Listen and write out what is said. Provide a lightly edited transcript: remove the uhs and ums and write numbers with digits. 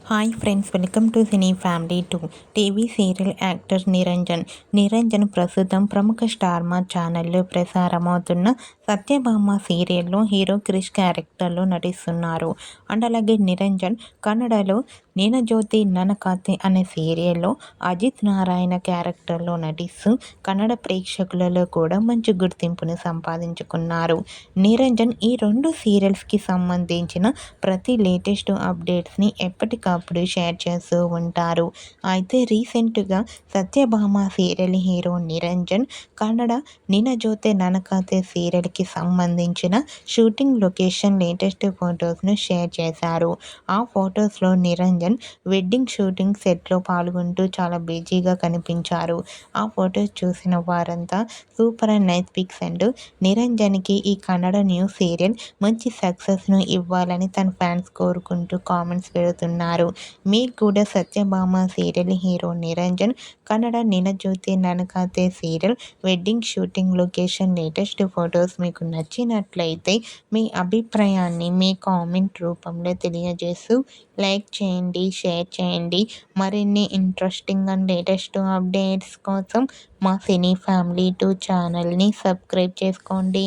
Hi friends, welcome to cine family 2. TV serial actor Niranjan ప్రస్తుతం ప్రముఖ స్టార్మా ఛానల్లో ప్రసారమవుతున్న సత్యభామ సీరియల్లో హీరో క్రిష్ క్యారెక్టర్లో నటిస్తున్నారు. అండ్ అలాగే నిరంజన్ కన్నడలో నీనజ్యోతి నన కథೆ అనే సీరియల్లో అజిత్ నారాయణ క్యారెక్టర్లో నటిస్తూ కన్నడ ప్రేక్షకులలో కూడా మంచి గుర్తింపును సంపాదించుకున్నారు. నిరంజన్ ఈ 2 సీరియల్స్కి సంబంధించిన ప్రతి లేటెస్ట్ అప్డేట్స్ని ఎప్పటికప్పుడు షేర్ చేస్తూ ఉంటారు. అయితే రీసెంట్గా సత్యభామ సీరియల్ హీరో నిరంజన్ కన్నడ నీనజ్యోతి నన కథೆ సీరియల్కి సంబంధించిన షూటింగ్ లొకేషన్ లేటెస్ట్ ఫొటోస్ను షేర్ చేశారు. ఆ ఫొటోస్లో నిరంజన్ వెడ్డింగ్ షూటింగ్ సెట్లో పాల్గొంటూ చాలా బిజీగా కనిపించారు. ఆ ఫొటోస్ చూసిన వారంతా సూపర్ అండ్ నైస్ పిక్స్ అంటూ నిరంజన్కి ఈ కన్నడ న్యూ సీరియల్ మంచి సక్సెస్ను ఇవ్వాలని తన ఫ్యాన్స్ కోరుకుంటూ కామెంట్స్ పెడుతున్నారు. మీకు కూడా సత్యభామ సీరియల్ హీరో నిరంజన్ కన్నడ నీనజ్యోతి నన కథೆ serial wedding shooting location latest photos మీకు నచ్చినట్లయితే మీ అభిప్రాయాన్ని మీ కామెంట్ రూపంలో తెలియజేస్తూ లైక్ చేయండి, షేర్ చేయండి. మరిన్ని ఇంట్రెస్టింగ్ అండ్ లేటెస్ట్ అప్డేట్స్ కోసం మా సినీ ఫ్యామిలీ 2 ఛానల్ని సబ్స్క్రైబ్ చేసుకోండి.